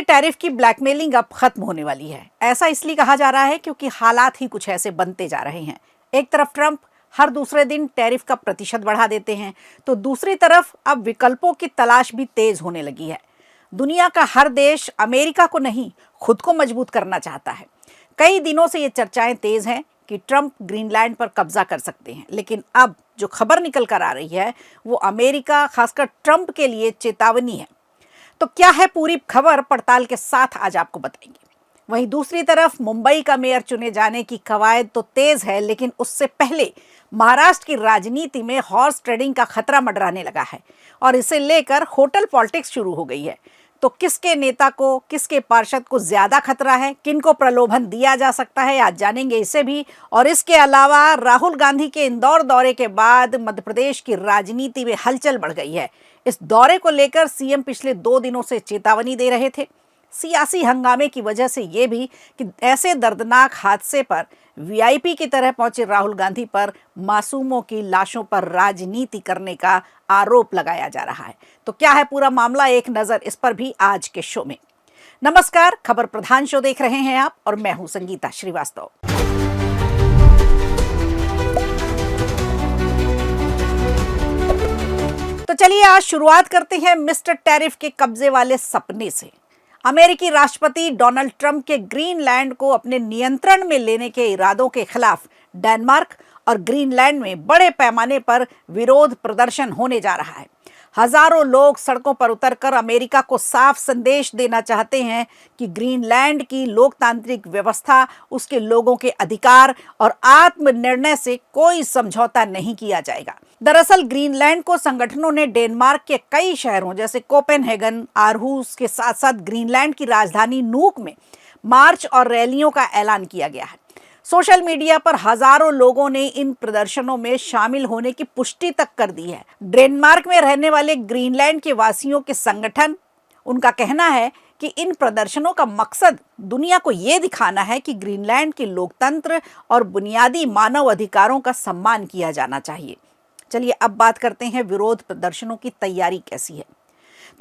Tariff की blackmailing अब खत्म होने वाली है। ऐसा इसलिए कहा जा रहा है क्योंकि हालात ही कुछ ऐसे बनते जा रहे हैं। एक तरफ ट्रंप हर दूसरे दिन टैरिफ का प्रतिशत बढ़ा देते हैं, तो दूसरी तरफ अब विकल्पों की तलाश भी तेज होने लगी है। दुनिया का हर देश अमेरिका को नहीं, खुद को मजबूत करना चाहता है। कई दिनों से ये चर्चाएं तेज हैं कि ट्रंप ग्रीनलैंड पर कब्जा कर सकते हैं, लेकिन अब जो खबर निकल कर आ रही है वो अमेरिका, खासकर ट्रंप के लिए चेतावनी है। तो क्या है पूरी खबर, पड़ताल के साथ आज आपको बताएंगे। वहीं दूसरी तरफ मुंबई का मेयर चुने जाने की कवायद तो तेज है, लेकिन उससे पहले महाराष्ट्र की राजनीति में हॉर्स ट्रेडिंग का खतरा मंडराने लगा है और इसे लेकर होटल पॉलिटिक्स शुरू हो गई है। तो किसके नेता को, किसके पार्षद को ज्यादा खतरा है, किनको प्रलोभन दिया जा सकता है, आज जानेंगे इसे भी। और इसके अलावा राहुल गांधी के इंदौर दौरे के बाद मध्य प्रदेश की राजनीति में हलचल बढ़ गई है। इस दौरे को लेकर सीएम पिछले 2 दिनों से चेतावनी दे रहे थे। सियासी हंगामे की वजह से ये भी कि ऐसे दर्दनाक हादसे पर वीआईपी की तरह पहुंचे राहुल गांधी पर मासूमों की लाशों पर राजनीति करने का आरोप लगाया जा रहा है। तो क्या है पूरा मामला, एक नजर इस पर भी आज के शो में। नमस्कार, खबर प्रधान शो देख रहे हैं आप और मैं हूं संगीता श्रीवास्तव। तो चलिए आज शुरुआत करते हैं मिस्टर टैरिफ के कब्जे वाले सपने से। अमेरिकी राष्ट्रपति डोनाल्ड ट्रंप के ग्रीनलैंड को अपने नियंत्रण में लेने के इरादों के खिलाफ डेनमार्क और ग्रीनलैंड में बड़े पैमाने पर विरोध प्रदर्शन होने जा रहा है। हजारों लोग सड़कों पर उतरकर अमेरिका को साफ संदेश देना चाहते हैं कि ग्रीनलैंड की लोकतांत्रिक व्यवस्था, उसके लोगों के अधिकार और आत्मनिर्णय से कोई समझौता नहीं किया जाएगा। दरअसल ग्रीनलैंड को संगठनों ने डेनमार्क के कई शहरों जैसे कोपेनहेगन, आरहूस के साथ साथ ग्रीनलैंड की राजधानी नूक में मार्च और रैलियों का ऐलान किया गया है। सोशल मीडिया पर हजारों लोगों ने इन प्रदर्शनों में शामिल होने की पुष्टि तक कर दी है। डेनमार्क में रहने वाले ग्रीनलैंड के वासियों के संगठन, उनका कहना है कि इन प्रदर्शनों का मकसद दुनिया को ये दिखाना है कि ग्रीनलैंड के लोकतंत्र और बुनियादी मानव अधिकारों का सम्मान किया जाना चाहिए। चलिए अब बात करते हैं विरोध प्रदर्शनों की तैयारी कैसी है।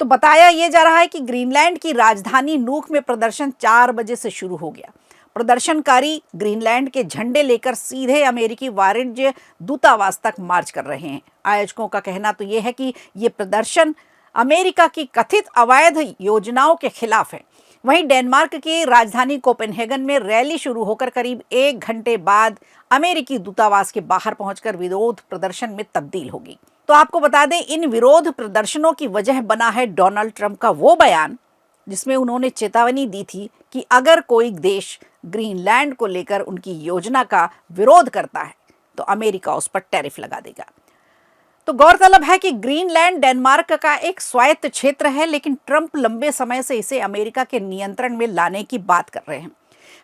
तो बताया यह जा रहा है कि ग्रीनलैंड की राजधानी नूक में प्रदर्शन 4 बजे से शुरू हो गया। प्रदर्शनकारी ग्रीनलैंड के झंडे लेकर सीधे अमेरिकी वाणिज्य दूतावास तक मार्च कर रहे हैं। आयोजकों का कहना तो यह है कि ये प्रदर्शन अमेरिका की कथित अवैध योजनाओं के खिलाफ है। वहीं डेनमार्क की राजधानी कोपेनहेगन में रैली शुरू होकर करीब 1 घंटे बाद अमेरिकी दूतावास के बाहर पहुंचकर विरोध प्रदर्शन में तब्दील होगी। तो आपको बता दें, इन विरोध प्रदर्शनों की वजह बना है डोनाल्ड ट्रंप का वो बयान जिसमें उन्होंने चेतावनी दी थी कि अगर कोई देश ग्रीनलैंड को लेकर उनकी योजना का विरोध करता है तो अमेरिका उस पर टैरिफ लगा देगा। तो गौरतलब है कि ग्रीनलैंड डेनमार्क का एक स्वायत्त क्षेत्र है, लेकिन ट्रंप लंबे समय से इसे अमेरिका के नियंत्रण में लाने की बात कर रहे हैं।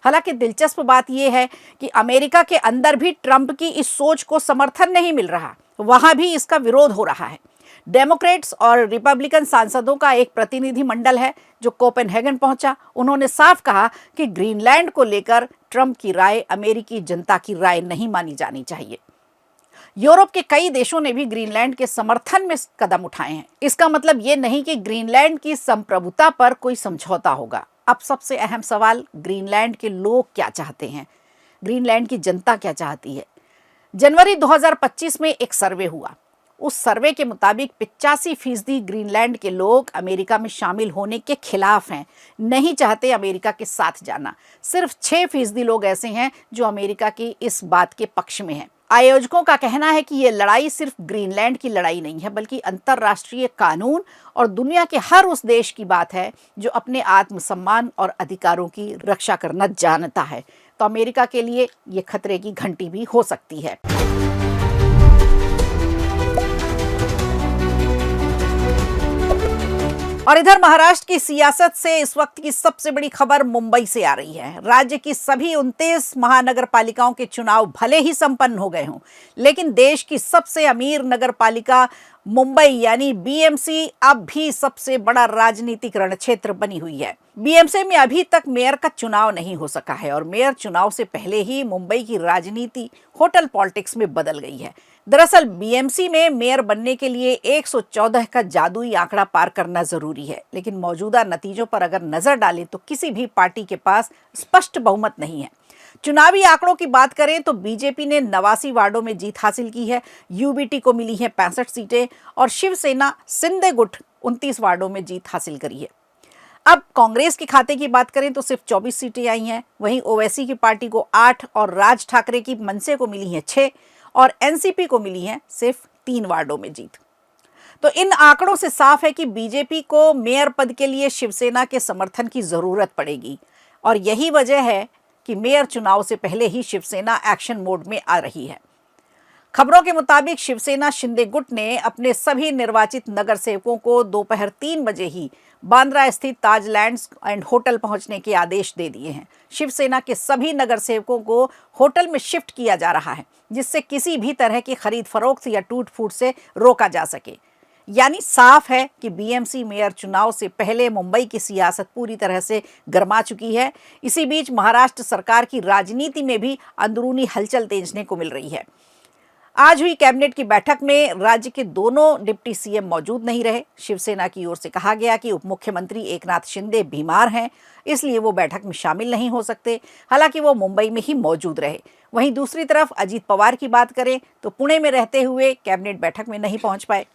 हालांकि दिलचस्प बात यह है कि अमेरिका के अंदर भी ट्रंप की इस सोच को समर्थन नहीं मिल रहा, वहां भी इसका विरोध हो रहा है। डेमोक्रेट्स और रिपब्लिकन सांसदों का एक प्रतिनिधि मंडल है जो कोपेनहेगन पहुंचा। उन्होंने साफ कहा कि ग्रीनलैंड को लेकर ट्रंप की राय अमेरिकी जनता की राय नहीं मानी जानी चाहिए। यूरोप के कई देशों ने भी ग्रीनलैंड के समर्थन में कदम उठाए हैं। इसका मतलब ये नहीं कि ग्रीनलैंड की संप्रभुता पर कोई समझौता होगा। अब सबसे अहम सवाल, ग्रीनलैंड के लोग क्या चाहते हैं, ग्रीनलैंड की जनता क्या चाहती है। जनवरी 2025 में एक सर्वे हुआ। उस सर्वे के मुताबिक 85% ग्रीनलैंड के लोग अमेरिका में शामिल होने के खिलाफ हैं, नहीं चाहते अमेरिका के साथ जाना। सिर्फ 6% लोग ऐसे हैं जो अमेरिका की इस बात के पक्ष में हैं। आयोजकों का कहना है कि ये लड़ाई सिर्फ ग्रीनलैंड की लड़ाई नहीं है, बल्कि अंतर्राष्ट्रीय कानून और दुनिया के हर उस देश की बात है जो अपने आत्मसम्मान और अधिकारों की रक्षा करना जानता है। तो अमेरिका के लिए ये खतरे की घंटी भी हो सकती है। और इधर महाराष्ट्र की सियासत से इस वक्त की सबसे बड़ी खबर मुंबई से आ रही है। राज्य की सभी 29 महानगर पालिकाओं के चुनाव भले ही संपन्न हो गए हों, लेकिन देश की सबसे अमीर नगर पालिका मुंबई यानी बीएमसी अब भी सबसे बड़ा राजनीतिक रणक्षेत्र बनी हुई है। बीएमसी में अभी तक मेयर का चुनाव नहीं हो सका है और मेयर चुनाव से पहले ही मुंबई की राजनीति होटल पॉलिटिक्स में बदल गई है। दरअसल बीएमसी में मेयर बनने के लिए 114 का जादुई आंकड़ा पार करना जरूरी है, लेकिन मौजूदा नतीजों पर अगर नजर डालें तो किसी भी पार्टी के पास स्पष्ट बहुमत नहीं है। चुनावी आंकड़ों की बात करें तो बीजेपी ने 89 वार्डों में जीत हासिल की है, यूबीटी को मिली है 65 सीटें और शिवसेना शिंदे गुट 29 वार्डों में जीत हासिल करी है। अब कांग्रेस के खाते की बात करें तो सिर्फ 24 सीटें आई हैं, वहीं ओवैसी की पार्टी को 8 और राज ठाकरे की मनसे को मिली हैं 6 और एनसीपी को मिली हैं सिर्फ 3 वार्डों में जीत। तो इन आंकड़ों से साफ है कि बीजेपी को मेयर पद के लिए शिवसेना के समर्थन की जरूरत पड़ेगी और यही वजह है कि मेयर चुनाव से पहले ही शिवसेना एक्शन मोड में आ रही है। खबरों के मुताबिक शिवसेना शिंदे गुट ने अपने सभी निर्वाचित नगर सेवकों को दोपहर 3 बजे ही बांद्रा स्थित ताजलैंड्स एंड होटल पहुंचने के आदेश दे दिए हैं। शिवसेना के सभी नगर सेवकों को होटल में शिफ्ट किया जा रहा है, जिससे किसी भी तरह की खरीद फरोख्त या टूट फूट से रोका जा सके। यानी साफ है कि बीएमसी मेयर चुनाव से पहले मुंबई की सियासत पूरी तरह से गर्मा चुकी है। इसी बीच महाराष्ट्र सरकार की राजनीति में भी अंदरूनी हलचल देखने को मिल रही है। आज हुई कैबिनेट की बैठक में राज्य के दोनों डिप्टी सीएम मौजूद नहीं रहे। शिवसेना की ओर से कहा गया कि उप मुख्यमंत्री एकनाथ शिंदे बीमार हैं, इसलिए वो बैठक में शामिल नहीं हो सकते। हालांकि वो मुंबई में ही मौजूद रहे। वहीं दूसरी तरफ अजीत पवार की बात करें तो पुणे में रहते हुए कैबिनेट बैठक में नहीं पहुंच पाए।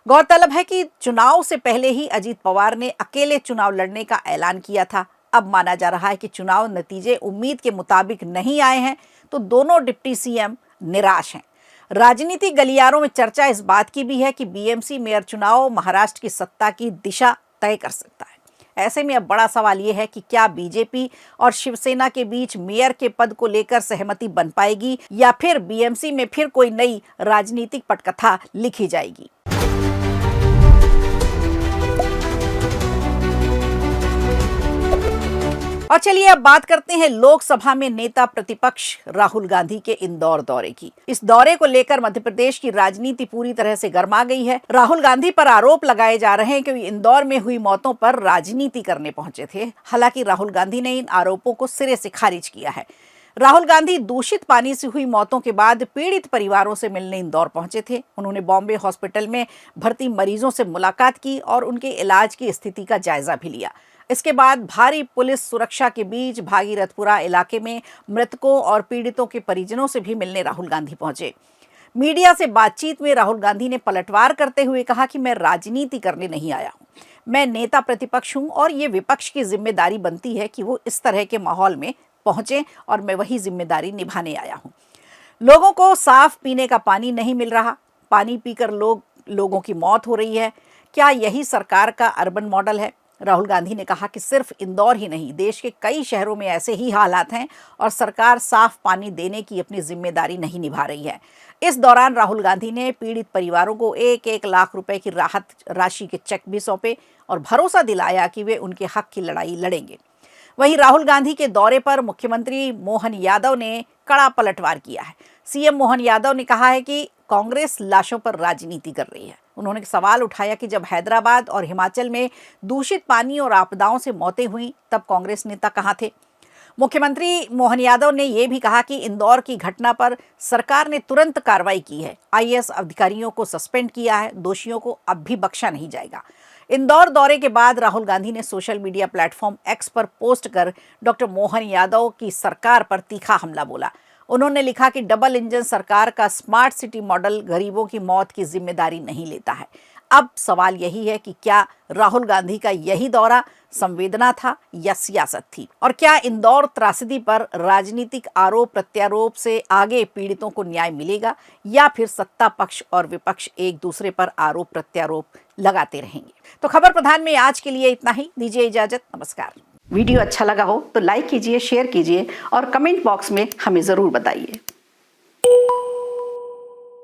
गौरतलब है कि चुनाव से पहले ही अजीत पवार ने अकेले चुनाव लड़ने का ऐलान किया था। अब माना जा रहा है कि चुनाव नतीजे उम्मीद के मुताबिक नहीं आए हैं तो दोनों डिप्टी सीएम निराश हैं। राजनीतिक गलियारों में चर्चा इस बात की भी है कि बीएमसी मेयर चुनाव महाराष्ट्र की सत्ता की दिशा तय कर सकता है। ऐसे में अब बड़ा सवाल यह है कि क्या बीजेपी और शिवसेना के बीच मेयर के पद को लेकर सहमति बन पाएगी या फिर बीएमसी में फिर कोई नई राजनीतिक पटकथा लिखी जाएगी। और चलिए अब बात करते हैं लोकसभा में नेता प्रतिपक्ष राहुल गांधी के इंदौर दौरे की। इस दौरे को लेकर मध्य प्रदेश की राजनीति पूरी तरह से गर्मा गई है। राहुल गांधी पर आरोप लगाए जा रहे हैं कि वे इंदौर में हुई मौतों पर राजनीति करने पहुंचे थे। हालांकि राहुल गांधी ने इन आरोपों को सिरे से खारिज किया है। राहुल गांधी दूषित पानी से हुई मौतों के बाद पीड़ित परिवारों से मिलने इंदौर पहुंचे थे। उन्होंने बॉम्बे हॉस्पिटल में भर्ती मरीजों से मुलाकात की और उनके इलाज की स्थिति का जायजा भी लिया। इसके बाद भारी पुलिस सुरक्षा के बीच भागीरथपुरा इलाके में मृतकों और पीड़ितों के परिजनों से भी मिलने राहुल गांधी पहुंचे। मीडिया से बातचीत में राहुल गांधी ने पलटवार करते हुए कहा कि मैं राजनीति करने नहीं आया हूं, मैं नेता प्रतिपक्ष हूं और ये विपक्ष की जिम्मेदारी बनती है कि वो इस तरह के माहौल में पहुंचे और मैं वही जिम्मेदारी निभाने आया हूं। लोगों को साफ पीने का पानी नहीं मिल रहा, पानी पीकर लोगों की मौत हो रही है। क्या यही सरकार का अर्बन मॉडल है? राहुल गांधी ने कहा कि सिर्फ इंदौर ही नहीं, देश के कई शहरों में ऐसे ही हालात हैं और सरकार साफ पानी देने की अपनी जिम्मेदारी नहीं निभा रही है। इस दौरान राहुल गांधी ने पीड़ित परिवारों को 1-1 लाख रुपए की राहत राशि के चेक भी सौंपे और भरोसा दिलाया कि वे उनके हक की लड़ाई लड़ेंगे। वहीं राहुल गांधी के दौरे पर मुख्यमंत्री मोहन यादव ने कड़ा पलटवार किया है। सीएम मोहन यादव ने कहा है कि कांग्रेस लाशों पर राजनीति कर रही है। उन्होंने सवाल उठाया कि जब हैदराबाद और हिमाचल में दूषित पानी और आपदाओं से मौतें हुई तब कांग्रेस नेता कहां थे? मुख्यमंत्री मोहन यादव ने यह भी कहा कि इंदौर की घटना पर सरकार ने तुरंत कार्रवाई की है, आईएएस अधिकारियों को सस्पेंड किया है, दोषियों को अब भी बख्शा नहीं जाएगा। इंदौर दौरे के बाद राहुल गांधी ने सोशल मीडिया प्लेटफॉर्म एक्स पर पोस्ट कर डॉक्टर मोहन यादव की सरकार पर तीखा हमला बोला। उन्होंने लिखा कि डबल इंजन सरकार का स्मार्ट सिटी मॉडल गरीबों की मौत की जिम्मेदारी नहीं लेता है। अब सवाल यही है कि क्या राहुल गांधी का यही दौरा संवेदना था या सियासत थी? और क्या इंदौर त्रासदी पर राजनीतिक आरोप प्रत्यारोप से आगे पीड़ितों को न्याय मिलेगा या फिर सत्ता पक्ष और विपक्ष एक दूसरे पर आरोप प्रत्यारोप लगाते रहेंगे? तो खबर प्रधान में आज के लिए इतना ही। दीजिए इजाजत, नमस्कार। वीडियो अच्छा लगा हो तो लाइक कीजिए, शेयर कीजिए और कमेंट बॉक्स में हमें जरूर बताइए।